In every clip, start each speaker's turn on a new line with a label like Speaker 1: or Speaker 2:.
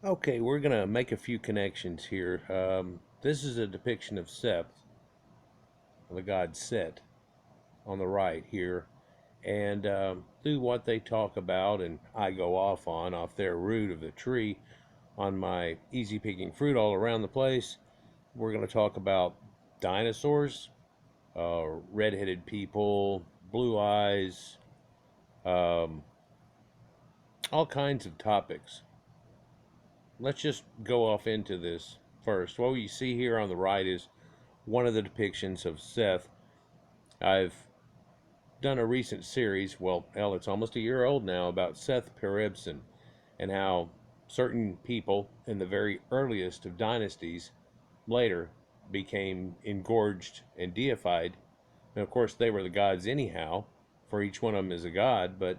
Speaker 1: Okay, we're going to make a few connections here. This is a depiction of Seth, the god Set, on the right here. And through what they talk about, and I go off their root of the tree, on my easy picking fruit all around the place, we're going to talk about dinosaurs, red-headed people, blue eyes, um, all kinds of topics. Let's just go off into this first. What you see here on the right is one of the depictions of Seth. I've done a recent series, well, hell, it's almost a year old now, about Seth Pedersen and how certain people in the very earliest of dynasties later became engorged and deified. And of course, they were the gods anyhow, for each one of them is a god, but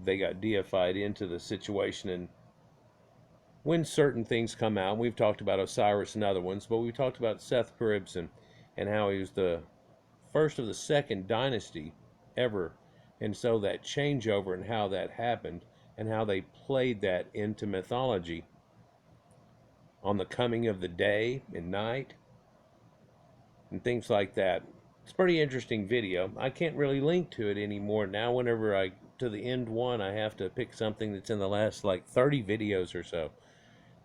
Speaker 1: they got deified into the situation. And when certain things come out, we've talked about Osiris and other ones, but we talked about Seth Pedersen and how he was the first of the second dynasty ever. And so that changeover and how that happened and how they played that into mythology on the coming of the day and night and things like that. It's a pretty interesting video. I can't really link to it anymore now. Whenever I to the end one, I have to pick something that's in the last like 30 videos or so.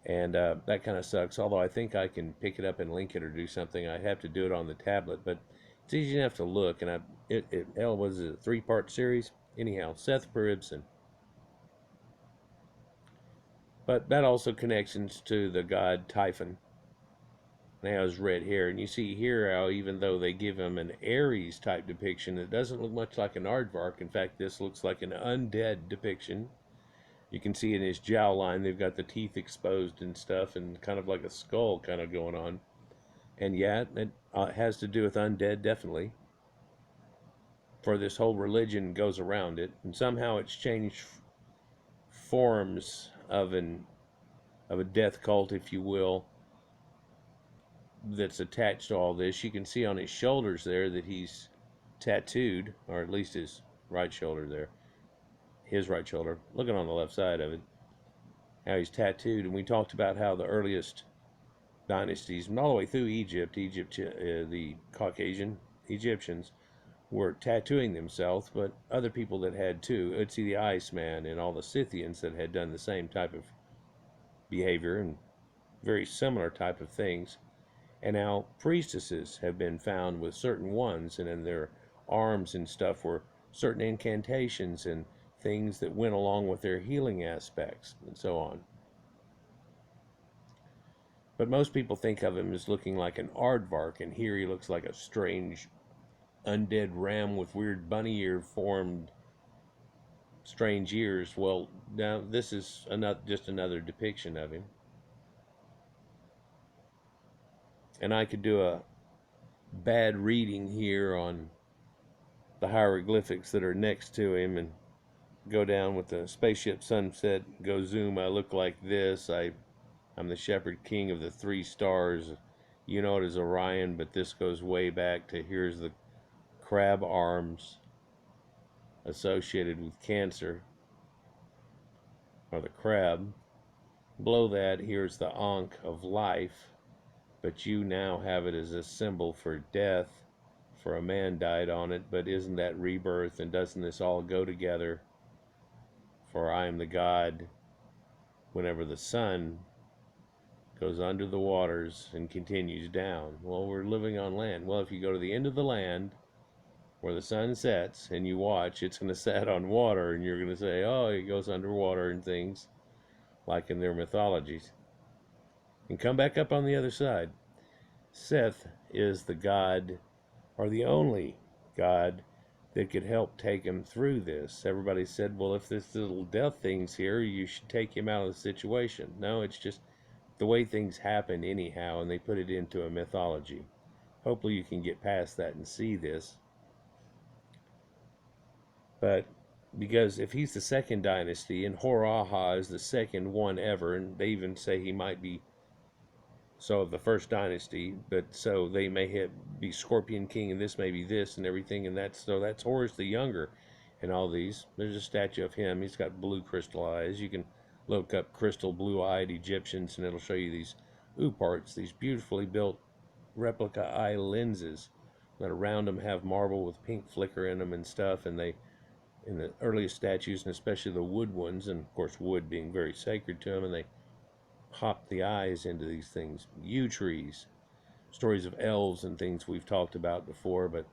Speaker 1: And that kind of sucks. Although I think I can pick it up and link it or do something. I have to do it on the tablet, but it's easy enough to look. And hell, was it a 3-part series? Anyhow, Seth Pedersen. But that also connections to the god Typhon. Now his red hair, and you see here how even though they give him an Aries type depiction, it doesn't look much like an aardvark. In fact, this looks like an undead depiction. You can see in his jawline, they've got the teeth exposed and stuff, and kind of like a skull kind of going on. And yeah, it has to do with undead, definitely. For this whole religion goes around it, and somehow it's changed forms of a death cult, if you will, that's attached to all this. You can see on his shoulders there that he's tattooed, or at least his right shoulder there, his right shoulder. Looking on the left side of it, how he's tattooed. And we talked about how the earliest dynasties, and all the way through Egypt, the Caucasian Egyptians were tattooing themselves, but other people that had too. Utsi the Iceman and all the Scythians that had done the same type of behavior and very similar type of things. And now priestesses have been found with certain ones, and in their arms and stuff were certain incantations and things that went along with their healing aspects and so on. But most people think of him as looking like an aardvark, and here he looks like a strange undead ram with weird bunny ear formed strange ears. Well, now this is just another depiction of him. And I could do a bad reading here on the hieroglyphics that are next to him and go down with the spaceship sunset, go zoom. I look like this. I'm the shepherd king of the 3 stars. You know it as Orion, but this goes way back to here's the crab arms associated with Cancer, or the crab. Below that, here's the Ankh of life, but you now have it as a symbol for death, for a man died on it. But isn't that rebirth, and doesn't this all go together? For I am the God. Whenever the sun goes under the waters and continues down, well, we're living on land. Well, if you go to the end of the land where the sun sets and you watch, it's going to set on water, and you're going to say, oh, it goes underwater and things like in their mythologies, and come back up on the other side. Seth is the god, or the only god, that could help take him through this. Everybody said, well, if this little death thing's here, you should take him out of the situation. No, it's just the way things happen anyhow, and they put it into a mythology. Hopefully you can get past that and see this. But because if he's the second dynasty, and Horaha is the second one ever, and they even say he might be so of the first dynasty, but so they may be Scorpion King, and this may be this and everything, and that's Horus the Younger, and all these. There's a statue of him. He's got blue crystal eyes. You can look up crystal blue-eyed Egyptians, and it'll show you these ooparts, these beautifully built replica eye lenses that around them have marble with pink flicker in them and stuff. And they, in the earliest statues, and especially the wood ones, and of course wood being very sacred to them, and they pop the eyes into these things. Yew trees, stories of elves and things we've talked about before. But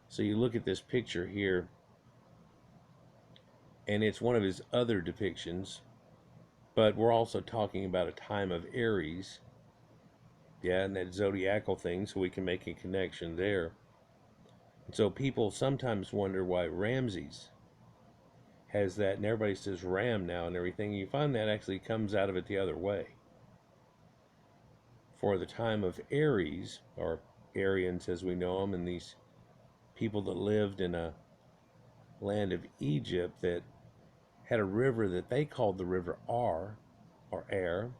Speaker 1: so you look at this picture here, and it's one of his other depictions, but we're also talking about a time of Aries, yeah, and that zodiacal thing, so we can make a connection there. And so people sometimes wonder why Ramses has that, and everybody says Ram now and everything. You find that actually comes out of it the other way. For the time of Aries, or Aryans as we know them, and these people that lived in a land of Egypt that had a river that they called the river Ar, or Air,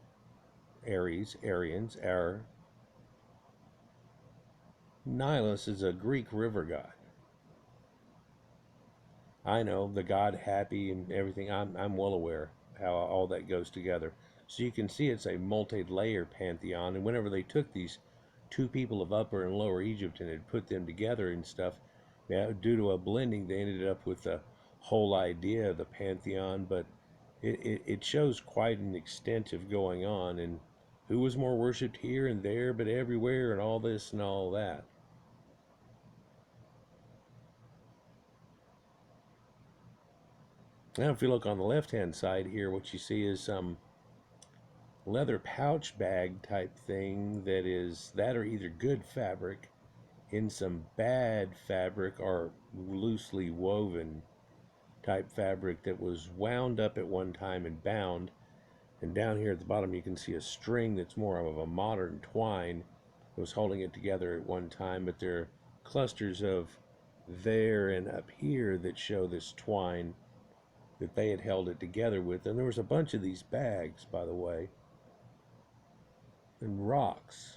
Speaker 1: Aries, Aryans, Air. Nilus is a Greek river god. I know, the god happy and everything. I'm well aware how all that goes together. So you can see it's a multi-layer pantheon. And whenever they took these two people of Upper and Lower Egypt and had put them together and stuff, yeah, due to a blending, they ended up with the whole idea of the pantheon. But it shows quite an extent of going on, and who was more worshipped here and there, but everywhere, and all this and all that. Now, if you look on the left-hand side here, what you see is some leather pouch bag type thing that is that or either good fabric in some bad fabric or loosely woven type fabric that was wound up at one time and bound. And down here at the bottom you can see a string that's more of a modern twine that was holding it together at one time, but there are clusters of there and up here that show this twine that they had held it together with. And there was a bunch of these bags, by the way, and rocks.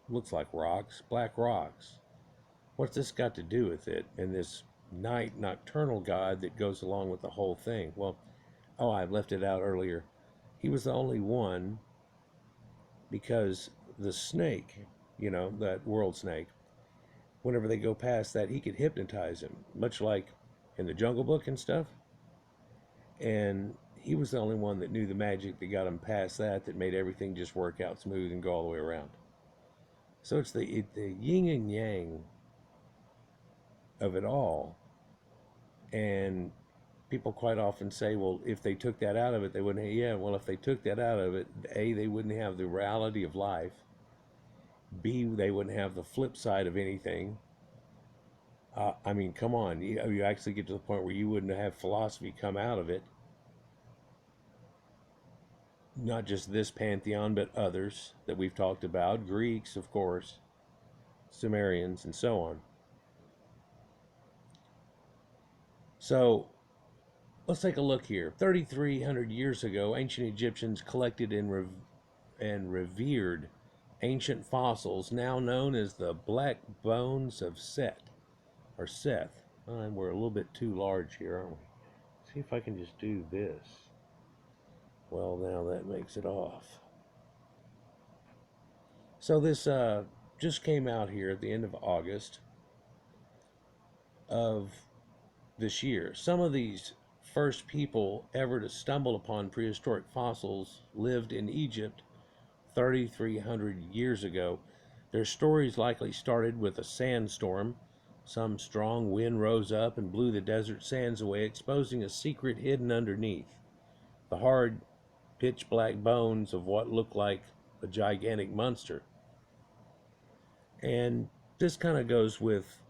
Speaker 1: Looks like rocks, black rocks. What's this got to do with it? And this nocturnal god that goes along with the whole thing? Well, oh, I left it out earlier. He was the only one, because the snake, you know, that world snake, whenever they go past that, he could hypnotize him, much like in the Jungle Book and stuff. And he was the only one that knew the magic that got him past that, that made everything just work out smooth and go all the way around. So it's the yin and yang of it all. And people quite often say, well, if they took that out of it, they wouldn't. Yeah, well, if they took that out of it, A, they wouldn't have the reality of life. B, they wouldn't have the flip side of anything. I mean, come on, you actually get to the point where you wouldn't have philosophy come out of it. Not just this pantheon, but others that we've talked about. Greeks, of course, Sumerians, and so on. So let's take a look here. 3,300 years ago, ancient Egyptians collected and revered ancient fossils, now known as the black bones of Set, or Seth. And we're a little bit too large here, aren't we? See if I can just do this. Well, now that makes it off. So this just came out here at the end of August of this year. Some of these first people ever to stumble upon prehistoric fossils lived in Egypt 3,300 years ago. Their stories likely started with a sandstorm. Some strong wind rose up and blew the desert sands away, exposing a secret hidden underneath. The hard, pitch black bones of what looked like a gigantic monster. And this kind of goes with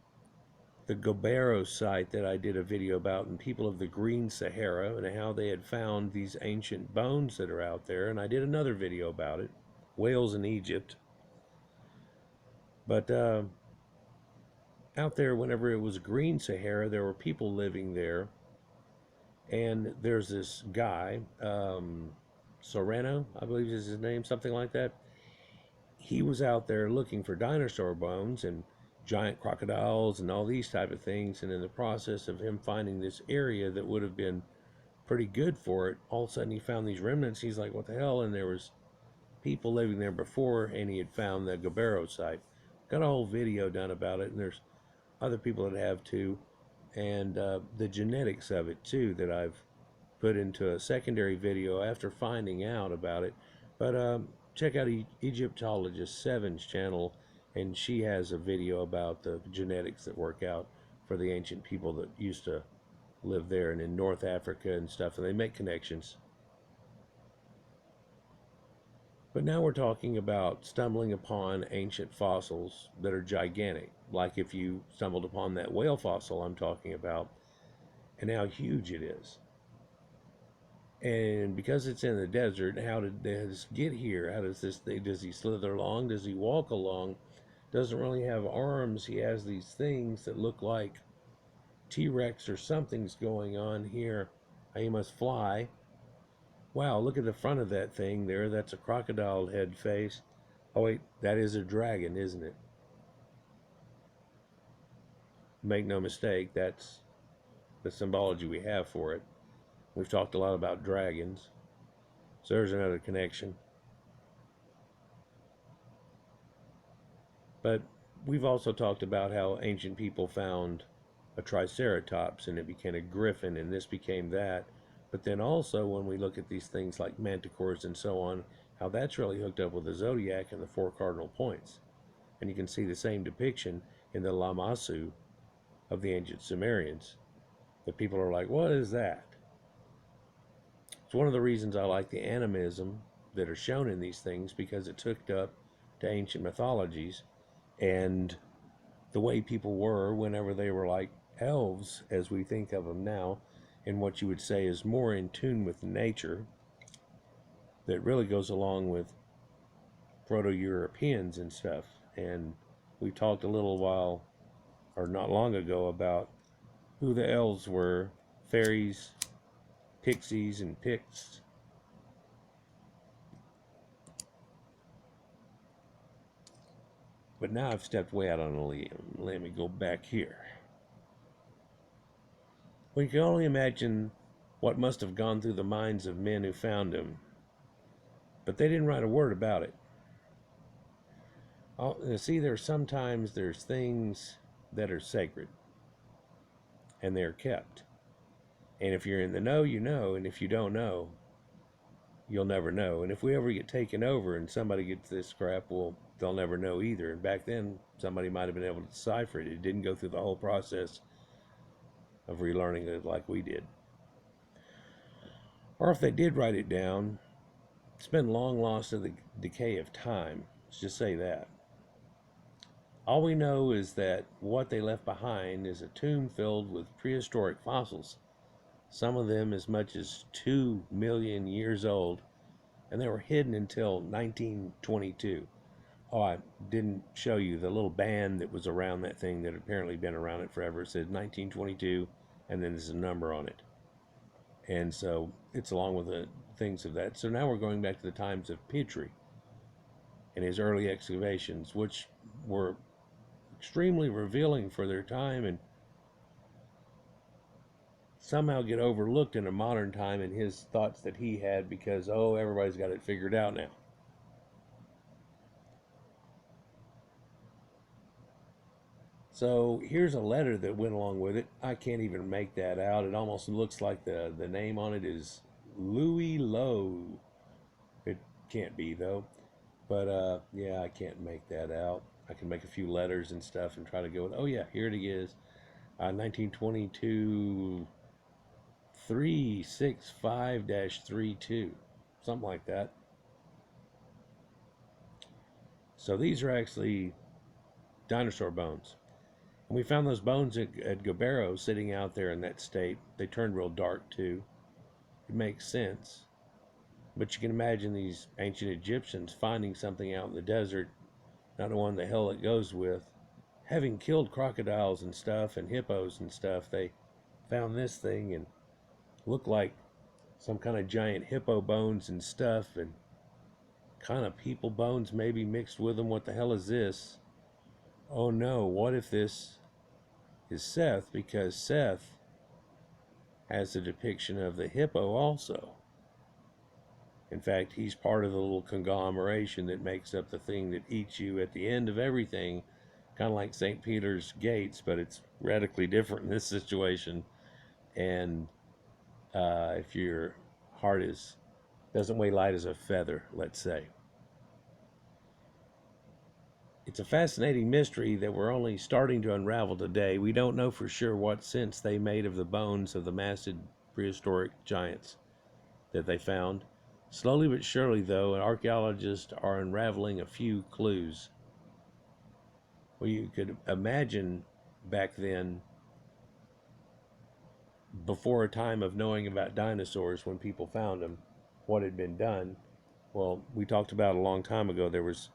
Speaker 1: the Gobero site that I did a video about, and people of the Green Sahara, and how they had found these ancient bones that are out there. And I did another video about it, whales in Egypt. But out there, whenever it was Green Sahara, there were people living there. And there's this guy, Sorrento, I believe is his name, something like that. He was out there looking for dinosaur bones and giant crocodiles and all these type of things. And in the process of him finding this area that would have been pretty good for it. All of a sudden he found these remnants. He's like, what the hell? And there was people living there before, and he had found the Gabbero site. Got a whole video done about it, and there's other people that have too, and the genetics of it too that I've put into a secondary video after finding out about it. But check out Egyptologist Seven's channel, and she has a video about the genetics that work out for the ancient people that used to live there and in North Africa and stuff, and they make connections. But now we're talking about stumbling upon ancient fossils that are gigantic, like if you stumbled upon that whale fossil I'm talking about, and how huge it is. And because it's in the desert, how did this get here? How does this thing, does he slither along? Does he walk along? Doesn't really have arms. He has these things that look like T-Rex or something's going on here. He must fly. Wow, look at the front of that thing there. That's a crocodile head face. Oh wait, that is a dragon, isn't it? Make no mistake, that's the symbology we have for it. We've talked a lot about dragons. So there's another connection. But we've also talked about how ancient people found a triceratops and it became a griffin, and this became that. But then also when we look at these things like manticores and so on, how that's really hooked up with the zodiac and the 4 cardinal points. And you can see the same depiction in the Lamassu of the ancient Sumerians. That people are like, what is that? It's one of the reasons I like the animism that are shown in these things, because it's hooked up to ancient mythologies and the way people were whenever they were like elves, as we think of them now, and what you would say is more in tune with nature, that really goes along with Proto-Europeans and stuff. And we talked a little while, or not long ago, about who the elves were: fairies, pixies, and picts. But now I've stepped way out on a limb. Let me go back here. We can only imagine what must have gone through the minds of men who found him. But they didn't write a word about it. See, sometimes there's things that are sacred, and they're kept. And if you're in the know, you know, and if you don't know, you'll never know. And if we ever get taken over and somebody gets this crap, well, they'll never know either. And back then, somebody might have been able to decipher it. It didn't go through the whole process of relearning it like we did. Or if they did write it down, it's been long lost to the decay of time. Let's just say that. All we know is that what they left behind is a tomb filled with prehistoric fossils, some of them as much as 2 million years old, and they were hidden until 1922. Oh, I didn't show you the little band that was around that thing that had apparently been around it forever. It said 1922, and then there's a number on it. And so it's along with the things of that. So now we're going back to the times of Petrie and his early excavations, which were extremely revealing for their time and somehow get overlooked in a modern time in his thoughts that he had, because, oh, everybody's got it figured out now. So here's a letter that went along with it. I can't even make that out. It almost looks like the name on it is Louis Lowe. It can't be, though. But yeah, I can't make that out. I can make a few letters and stuff and try to go with, oh yeah, here it is. 1922 365-32, something like that. So these are actually dinosaur bones. And we found those bones at Gabbero sitting out there in that state. They turned real dark too. It makes sense. But you can imagine these ancient Egyptians finding something out in the desert, not knowing the hell it goes with. Having killed crocodiles and stuff and hippos and stuff, they found this thing and looked like some kind of giant hippo bones and stuff, and kind of people bones maybe mixed with them. What the hell is this? Oh no, what if this is Seth? Because Seth has a depiction of the hippo also. In fact, he's part of the little conglomeration that makes up the thing that eats you at the end of everything, kind of like St. Peter's gates, but it's radically different in this situation. And if your heart doesn't weigh light as a feather, let's say. It's a fascinating mystery that we're only starting to unravel today. We don't know for sure what sense they made of the bones of the massive prehistoric giants that they found. Slowly but surely, though, archaeologists are unraveling a few clues. Well, you could imagine back then, before a time of knowing about dinosaurs, when people found them, what had been done. Well, we talked about a long time ago, there was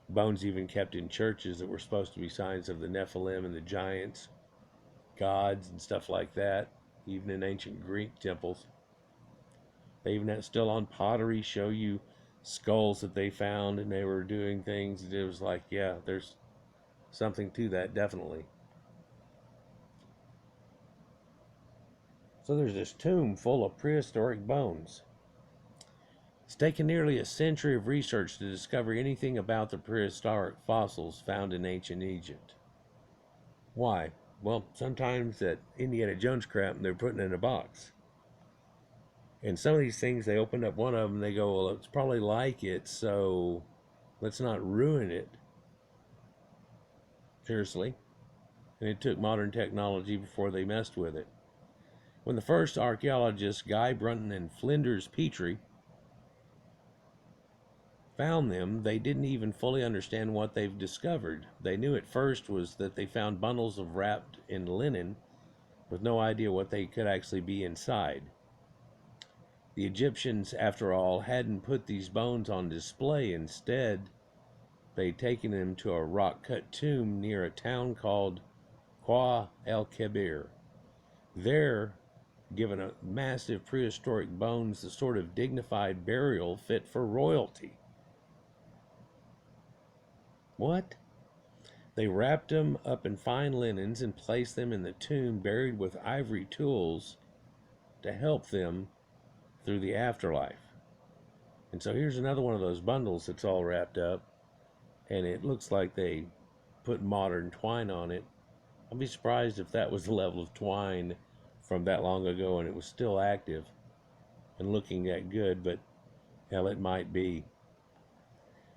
Speaker 1: bones even kept in churches that were supposed to be signs of the Nephilim and the giants, gods, and stuff like that, even in ancient Greek temples. They even had still on pottery show you skulls that they found, and they were doing things. It was like, yeah, there's something to that, definitely. So there's this tomb full of prehistoric bones. It's taken nearly a century of research to discover anything about the prehistoric fossils found in ancient Egypt. Why? Well, sometimes that Indiana Jones crap, they're putting in a box. And some of these things, they open up one of them, they go, well, it's probably like it, so let's not ruin it. Seriously. And it took modern technology before they messed with it. When the first archaeologists, Guy Brunton and Founders Petrie, found them, they didn't even fully understand what they've discovered. They knew at first was that they found bundles of wrapped in linen with no idea what they could actually be inside. The Egyptians, after all, hadn't put these bones on display. Instead, they'd taken them to a rock-cut tomb near a town called Kwa el-Kebir. There, given a massive prehistoric bones the sort of dignified burial fit for royalty. What? They wrapped them up in fine linens and placed them in the tomb, buried with ivory tools to help them through the afterlife. And so here's another one of those bundles that's all wrapped up, and it looks like they put modern twine on it. I'd be surprised if that was the level of twine from that long ago and it was still active and looking that good, but hell, it might be.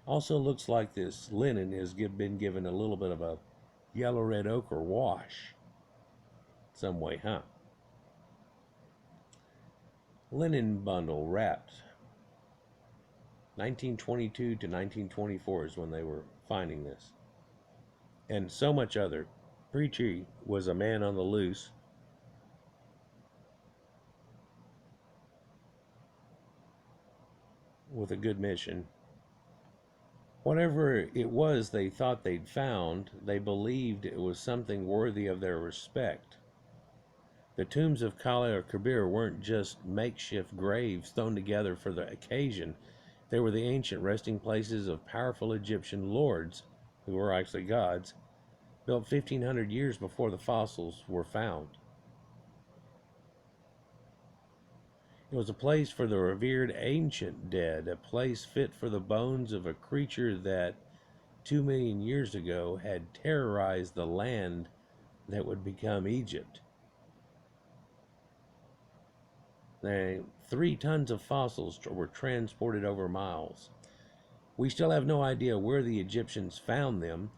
Speaker 1: Also looks like this linen has been given a little bit of a yellow red ochre wash some way, huh? Linen bundle wrapped. 1922 to 1924 is when they were finding this. And so much other. Petrie was a man on the loose. With a good mission. Whatever it was they thought they'd found, they believed it was something worthy of their respect. The tombs of Kala or Kabir weren't just makeshift graves thrown together for the occasion. They were the ancient resting places of powerful Egyptian lords, who were actually gods, built 1,500 years before the fossils were found. It was a place for the revered ancient dead, a place fit for the bones of a creature that 2 million years ago had terrorized the land that would become Egypt. 3 tons of fossils were transported over miles. We still have no idea where the Egyptians found them.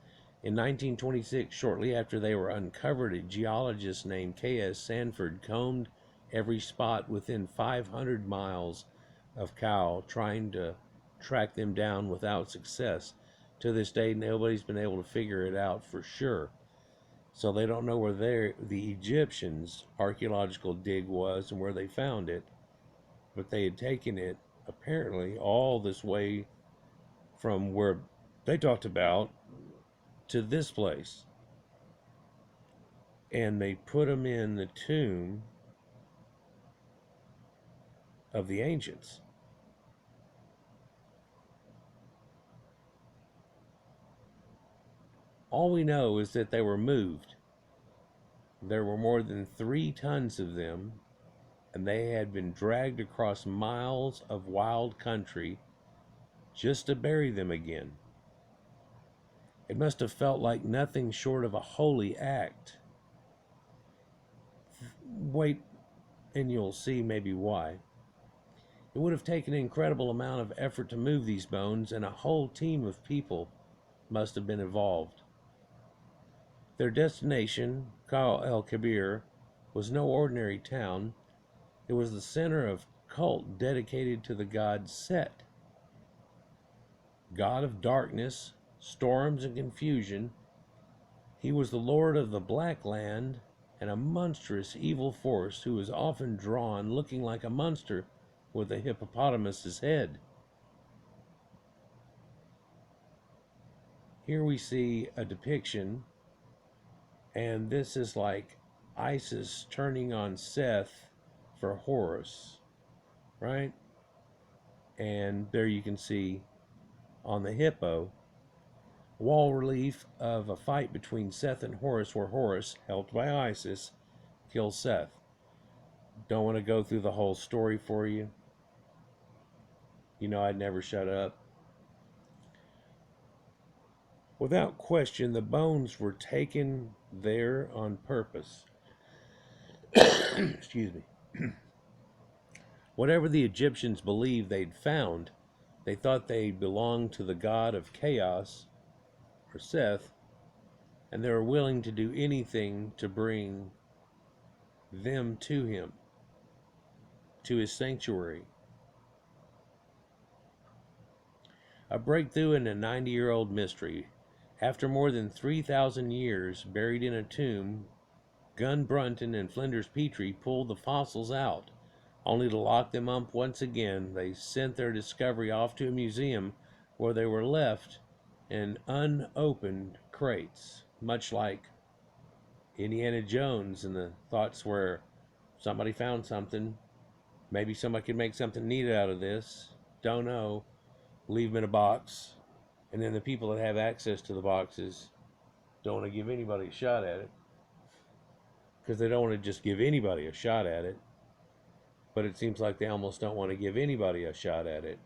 Speaker 1: In 1926, shortly after they were uncovered, a geologist named K.S. Sanford combed every spot within 500 miles of Kau, trying to track them down without success. To this day, nobody's been able to figure it out for sure. So they don't know where the Egyptians' archaeological dig was and where they found it. But they had taken it, apparently, all this way from where they talked about to this place. And they put them in the tomb of the ancients. All we know is that they were moved. There were more than 3 tons of them, and they had been dragged across miles of wild country just to bury them again. It must have felt like nothing short of a holy act. Wait, and you'll see maybe why. It would have taken an incredible amount of effort to move these bones, and a whole team of people must have been involved. Their destination, Kal el Kabir, was no ordinary town. It was the center of cult dedicated to the god Set, god of darkness, storms, and confusion. He was the lord of the Black Land and a monstrous evil force who was often drawn looking like a monster with a hippopotamus's head. Here we see a depiction, and this is like Isis turning on Seth for Horus, right? And there you can see on the hippo wall relief of a fight between Seth and Horus, where Horus, helped by Isis, kills Seth. Don't want to go through the whole story for you. You know I'd never shut up. Without question, the bones were taken there on purpose. Excuse me. Whatever the Egyptians believed they'd found, they thought they belonged to the god of chaos, or Seth, and they were willing to do anything to bring them to him, to his sanctuary. A breakthrough in a 90-year-old mystery. After more than 3,000 years buried in a tomb, Gunn Brunton and Founders Petrie pulled the fossils out, only to lock them up once again. They sent their discovery off to a museum where they were left in unopened crates, much like Indiana Jones and the thoughts where somebody found something, maybe somebody could make something neat out of this, don't know, leave them in a box, and then the people that have access to the boxes don't want to give anybody a shot at it, because they don't want to just give anybody a shot at it, but it seems like they almost don't want to give anybody a shot at it.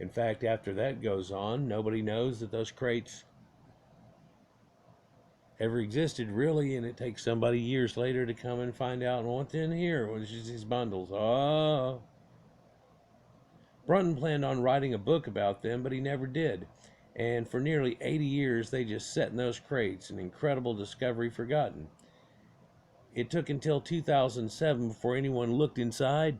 Speaker 1: In fact, after that goes on, nobody knows that those crates ever existed, really, and it takes somebody years later to come and find out what's in here, which is these bundles. Oh. Brunton planned on writing a book about them, but he never did. And for nearly 80 years, they just sat in those crates, an incredible discovery forgotten. It took until 2007 before anyone looked inside.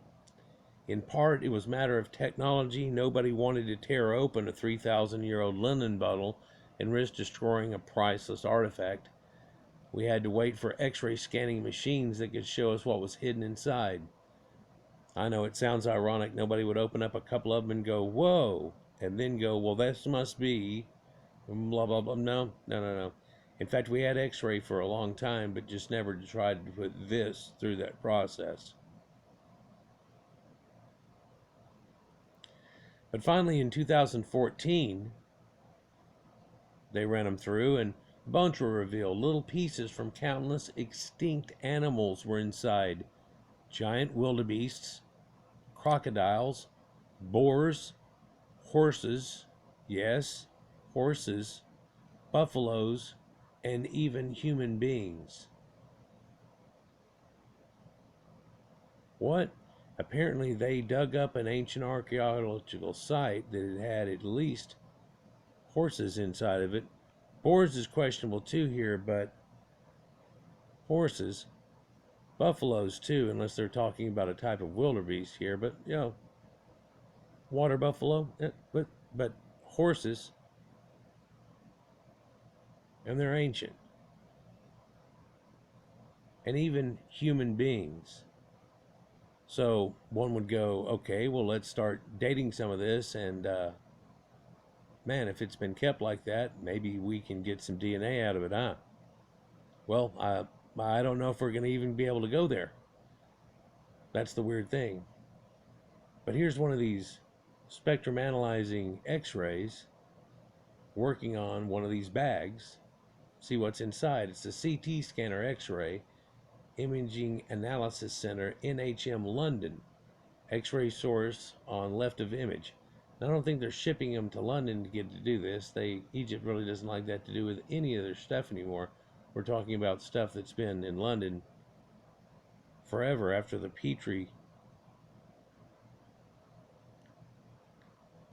Speaker 1: In part, it was a matter of technology. Nobody wanted to tear open a 3,000-year-old linen bottle and risk destroying a priceless artifact. We had to wait for X-ray scanning machines that could show us what was hidden inside. I know it sounds ironic. Nobody would open up a couple of them and go, whoa, and then go, well, this must be blah, blah, blah. No. In fact, we had X-ray for a long time, but just never tried to put this through that process. But finally, in 2014, they ran them through, and bones were revealed. Little pieces from countless extinct animals were inside. Giant wildebeests, crocodiles, boars, horses, yes, horses, buffaloes, and even human beings. What? Apparently they dug up an ancient archeological site that had at least horses inside of it. Boars is questionable too here, but horses, buffaloes too, unless they're talking about a type of wildebeest here, but you know, water buffalo, but horses, and they're ancient, and even human beings. So one would go, okay, well, let's start dating some of this, and man, if it's been kept like that, maybe we can get some DNA out of it, huh? Well, I don't know if we're going to even be able to go there. That's the weird thing. But here's one of these spectrum analyzing X-rays working on one of these bags. See what's inside. It's a CT scanner X-ray. Imaging Analysis Center, NHM London. X-ray source on left of image. I don't think they're shipping them to London to get to do this. Egypt really doesn't like that to do with any of their stuff anymore. We're talking about stuff that's been in London forever after the Petrie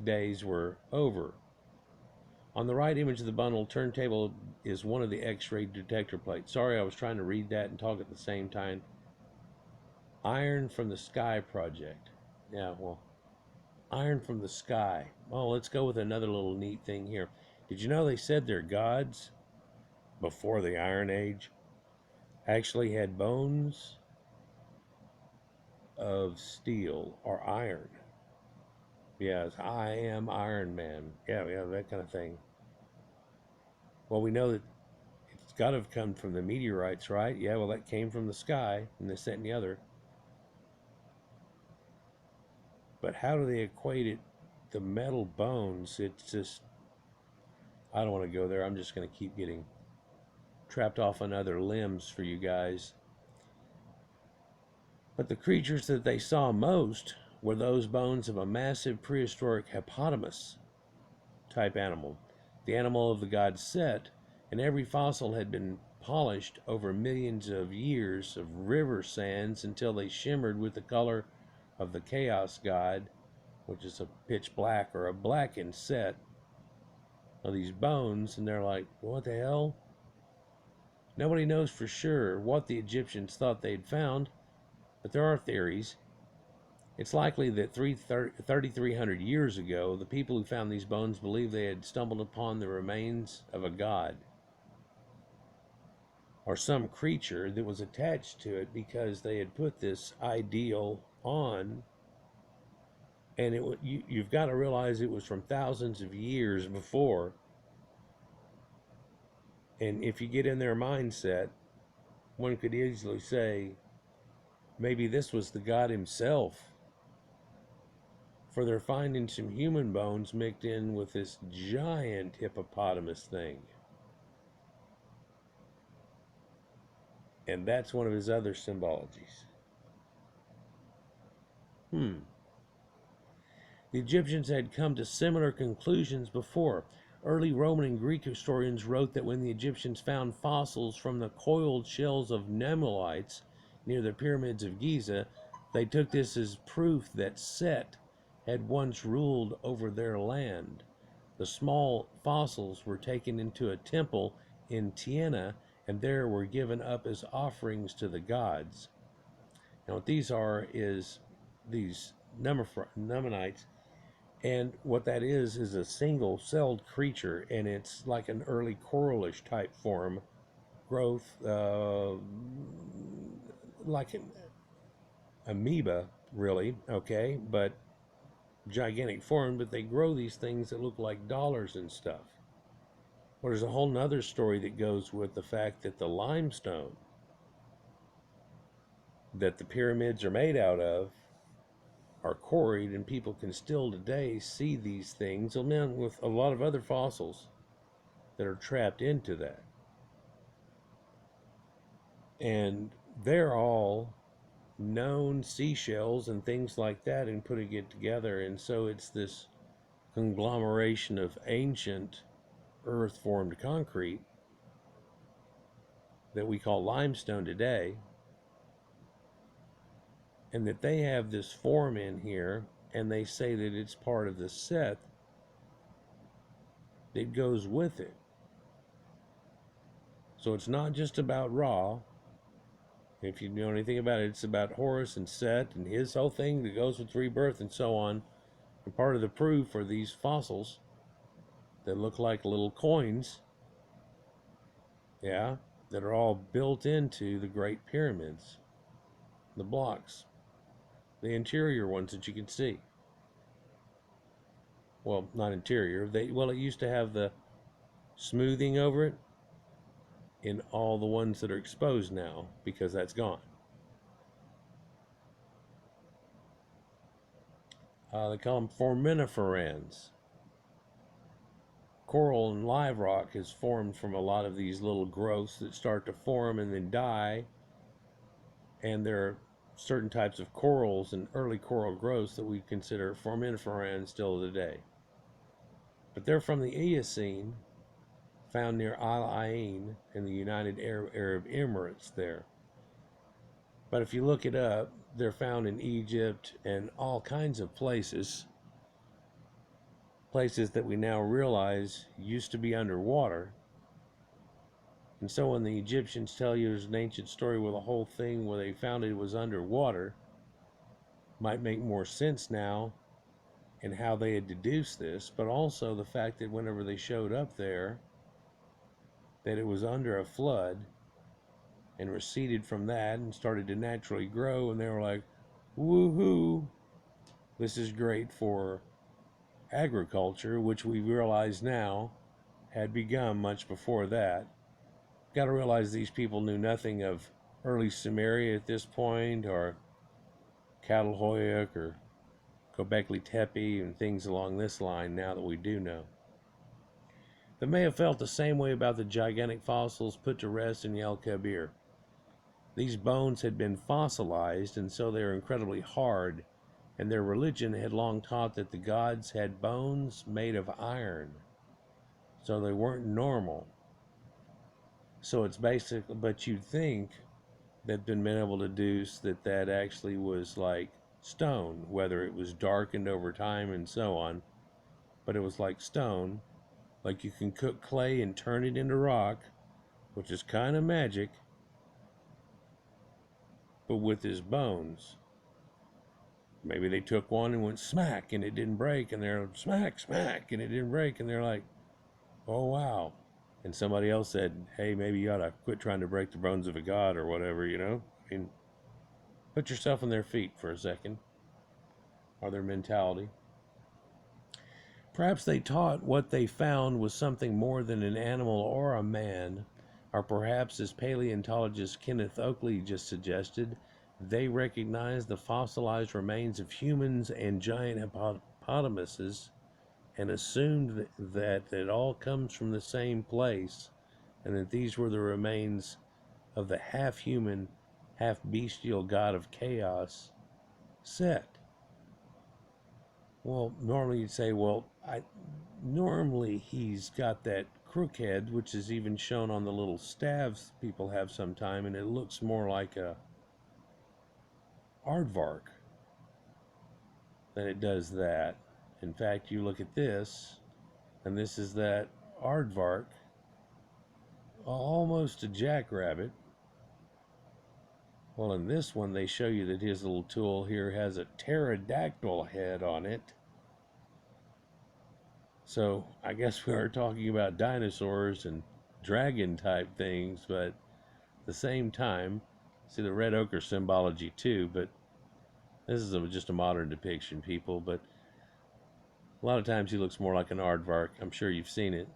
Speaker 1: days were over. On the right image of the bundle, turntable is one of the X-ray detector plates. Sorry, I was trying to read that and talk at the same time. Iron from the Sky project. Yeah, well, iron from the sky. Oh, let's go with another little neat thing here. Did you know they said their gods before the Iron Age actually had bones of steel or iron? Yes, I am Iron Man. Yeah, that kind of thing. Well, we know that it's got to have come from the meteorites, right? Yeah, well, that came from the sky, and this, that, and the other. But how do they equate it, the metal bones? It's just, I don't want to go there. I'm just going to keep getting trapped off on other limbs for you guys. But the creatures that they saw most were those bones of a massive prehistoric hippopotamus type animal, the animal of the god Set, and every fossil had been polished over millions of years of river sands until they shimmered with the color of the chaos god, which is a pitch black or a blackened set of these bones. And they're like, what the hell? Nobody knows for sure what the Egyptians thought they'd found, but there are theories. It's likely that 3,300 years ago, the people who found these bones believed they had stumbled upon the remains of a god or some creature that was attached to it because they had put this ideal on. And you've got to realize it was from thousands of years before. And if you get in their mindset, one could easily say, maybe this was the god himself. For they're finding some human bones mixed in with this giant hippopotamus thing. And that's one of his other symbologies. The Egyptians had come to similar conclusions before. Early Roman and Greek historians wrote that when the Egyptians found fossils from the coiled shells of nemulites near the pyramids of Giza, they took this as proof that Set had once ruled over their land. The small fossils were taken into a temple in Tiana and there were given up as offerings to the gods. Now what these are is these Numenites, and what that is a single-celled creature, and it's like an early coralish type form, growth, like an amoeba, really, okay, but gigantic form, but they grow these things that look like dollars and stuff. Well, there's a whole nother story that goes with the fact that the limestone that the pyramids are made out of are quarried, and people can still today see these things, along with a lot of other fossils that are trapped into that. And they're all known seashells and things like that, and putting it together. And so it's this conglomeration of ancient earth-formed concrete that we call limestone today, and that they have this form in here, and they say that it's part of the set that goes with it. So it's not just about Ra. If you know anything about it, it's about Horus and Set and his whole thing that goes with rebirth and so on. And part of the proof are these fossils that look like little coins, yeah, that are all built into the Great Pyramids, the blocks, the interior ones that you can see. Well, not interior. It used to have the smoothing over it in all the ones that are exposed now, because that's gone. They call them foraminiferans. Coral and live rock is formed from a lot of these little growths that start to form and then die. And there are certain types of corals and early coral growths that we consider foraminifera still today. But they're from the Eocene, found near Al Ain in the United Arab Emirates there. But if you look it up, they're found in Egypt and all kinds of places that we now realize used to be underwater. And so when the Egyptians tell you there's an ancient story where the whole thing where they found it was underwater, might make more sense now and how they had deduced this, but also the fact that whenever they showed up there, that it was under a flood and receded from that and started to naturally grow, and they were like, woohoo, this is great for agriculture, which we realize now had begun much before that. Got to realize these people knew nothing of early Sumeria at this point, or Catalhoyuk, or Göbekli Tepe, and things along this line now that we do know. They may have felt the same way about the gigantic fossils put to rest in El Kabir. These bones had been fossilized, and so they are incredibly hard, and their religion had long taught that the gods had bones made of iron, so they weren't normal. So it's basically, but you'd think they'd been able to deduce that that actually was like stone, whether it was darkened over time and so on, but it was like stone, like you can cook clay and turn it into rock, which is kind of magic, but with his bones. Maybe they took one and went smack and it didn't break, and they're smack, smack, and it didn't break, and they're like, oh wow. And somebody else said, hey, maybe you ought to quit trying to break the bones of a god or whatever, you know? I mean, put yourself on their feet for a second, or their mentality. Perhaps they taught what they found was something more than an animal or a man, or perhaps, as paleontologist Kenneth Oakley just suggested, they recognized the fossilized remains of humans and giant hippopotamuses and assumed that it all comes from the same place, and that these were the remains of the half-human, half-bestial god of chaos, Set. Well, normally you'd say, well, normally he's got that crook head, which is even shown on the little staves people have sometime, and it looks more like a aardvark than it does that. In fact, you look at this, and this is that aardvark, almost a jackrabbit. Well, in this one, they show you that his little tool here has a pterodactyl head on it. So I guess we are talking about dinosaurs and dragon type things, but at the same time, see the red ochre symbology too, but this is just a modern depiction, people, but a lot of times he looks more like an aardvark. I'm sure you've seen it.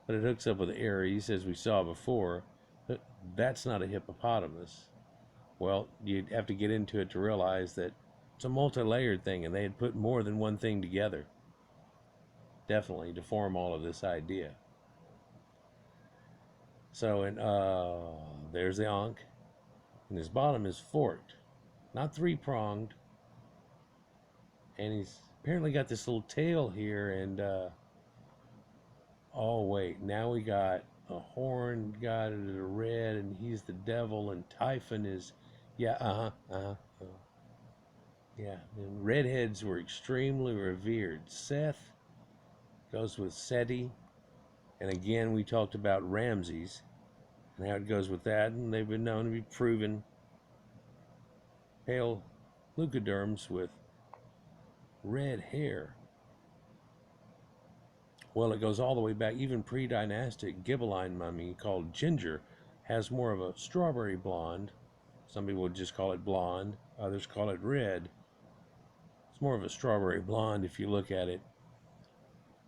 Speaker 1: But it hooks up with Aries, as we saw before. But that's not a hippopotamus. Well, you'd have to get into it to realize that it's a multi-layered thing, and they had put more than one thing together, definitely, to form all of this idea. So, there's the Ankh, and his bottom is forked, not three-pronged, and he's apparently got this little tail here, and oh wait, now we got a horned god in the red, and he's the devil, and Typhon is, yeah, yeah, and redheads were extremely revered. Seth goes with Seti, and again we talked about Ramses and how it goes with that, and they've been known to be proven pale leucoderms with red hair. Well, it goes all the way back, even pre-dynastic Ghibelline mummy called Ginger has more of a strawberry blonde. Some people would just call it blonde, others call it red. It's more of a strawberry blonde if you look at it.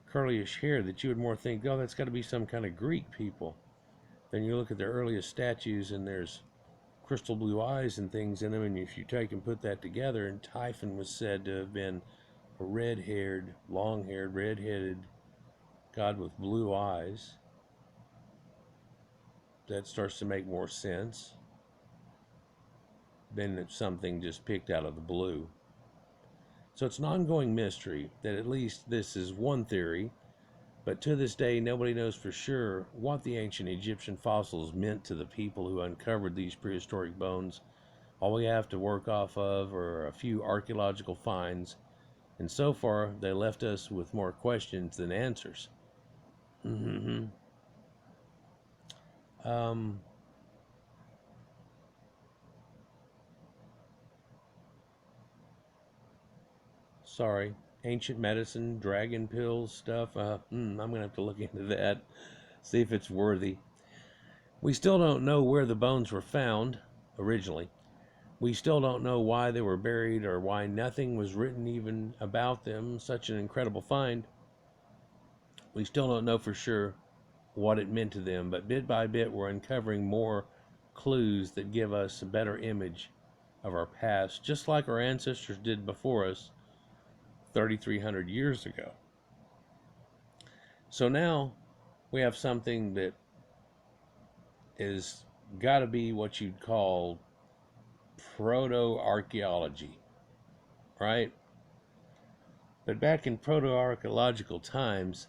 Speaker 1: Curlyish hair that you would more think, oh, that's got to be some kind of Greek people. Then you look at their earliest statues and there's crystal blue eyes and things in them, and if you take and put that together, and Typhon was said to have been a red-haired, long-haired, red-headed god with blue eyes, that starts to make more sense. been something just picked out of the blue. So it's an ongoing mystery that at least this is one theory, but to this day nobody knows for sure what the ancient Egyptian fossils meant to the people who uncovered these prehistoric bones. All we have to work off of are a few archaeological finds, and so far they left us with more questions than answers. Mm-hmm. Um, Sorry, ancient medicine, dragon pills stuff. I'm gonna have to look into that, see if it's worthy. We still don't know where the bones were found originally. We still don't know why they were buried or why nothing was written even about them. Such an incredible find. We still don't know for sure what it meant to them, but bit by bit we're uncovering more clues that give us a better image of our past, just like our ancestors did before us 3,300 years ago. So now we have something that is got to be what you'd call proto-archaeology, right? But back in proto-archaeological times,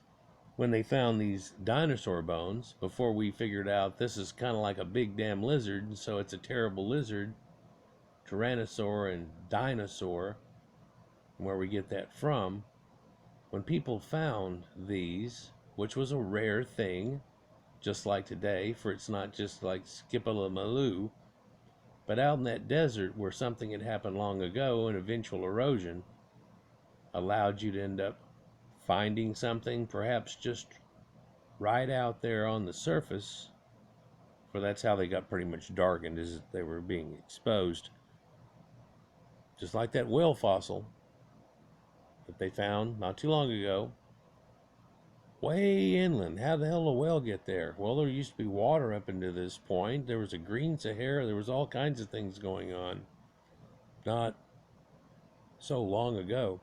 Speaker 1: when they found these dinosaur bones, before we figured out this is kind of like a big damn lizard, so it's a terrible lizard, tyrannosaur and dinosaur, where we get that from, when people found these, which was a rare thing, just like today, for it's not just like skip-a-la-maloo, but out in that desert where something had happened long ago and eventual erosion allowed you to end up finding something perhaps just right out there on the surface, for that's how they got pretty much darkened, is they were being exposed. Just like that whale fossil that they found not too long ago, way inland. How the hell did a whale get there? Well, there used to be water up into this point. There was a green Sahara. There was all kinds of things going on not so long ago.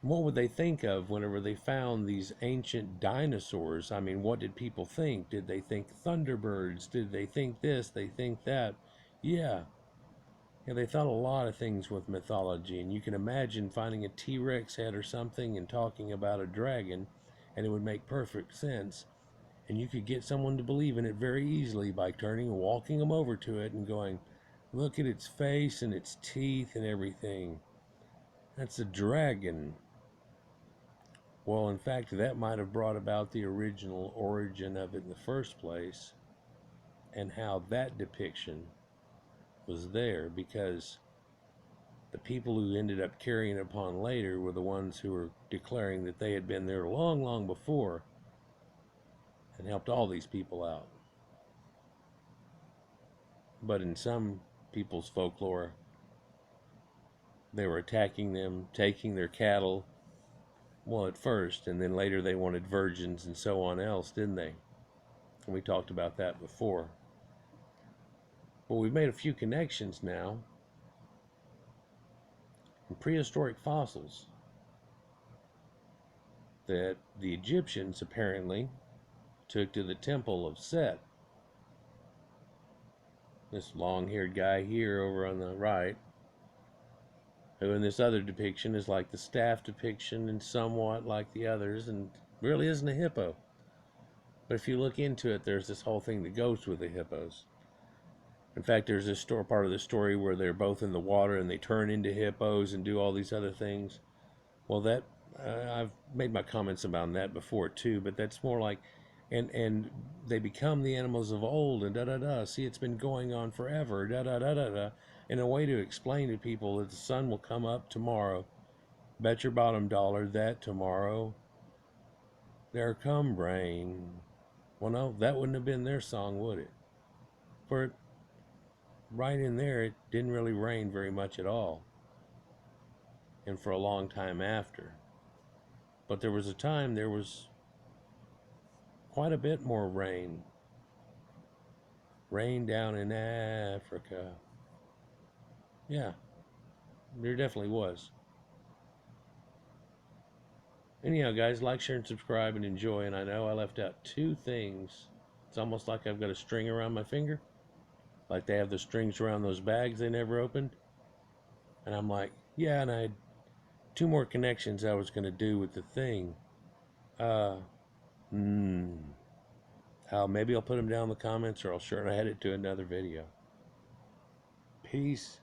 Speaker 1: What would they think of whenever they found these ancient dinosaurs? I mean, what did people think? Did they think thunderbirds? Did they think this? They think that? Yeah. Yeah, they thought a lot of things with mythology, and you can imagine finding a T-Rex head or something and talking about a dragon, and it would make perfect sense. And you could get someone to believe in it very easily by turning and walking them over to it and going, look at its face and its teeth and everything. That's a dragon. Well, in fact, that might have brought about the original origin of it in the first place, and how that depiction was there, because the people who ended up carrying it upon later were the ones who were declaring that they had been there long, long before and helped all these people out. But in some people's folklore, they were attacking them, taking their cattle, well, at first, and then later they wanted virgins and so on else, didn't they? And we talked about that before. Well, we've made a few connections now in prehistoric fossils that the Egyptians apparently took to the temple of Set. This long-haired guy here over on the right, who in this other depiction is like the staff depiction and somewhat like the others, and really isn't a hippo. But if you look into it, there's this whole thing that goes with the hippos. In fact, there's this part of the story where they're both in the water and they turn into hippos and do all these other things. Well, that I've made my comments about that before too, but that's more like, and they become the animals of old and da da da. See, it's been going on forever, da da da da da. In a way to explain to people that the sun will come up tomorrow. Bet your bottom dollar that tomorrow there come rain. Well, no, that wouldn't have been their song, would it? For right in there, it didn't really rain very much at all, and for a long time after. But there was a time there was quite a bit more rain. Rain down in Africa. Yeah, there definitely was. Anyhow, guys, like, share, and subscribe and enjoy. And I know I left out two things It's almost like I've got a string around my finger, like they have the strings around those bags they never opened. And I'm like, yeah, and I had two more connections I was going to do with the thing. Uh, hmm. Maybe I'll put them down in the comments, or I'll sure add it to another video. Peace.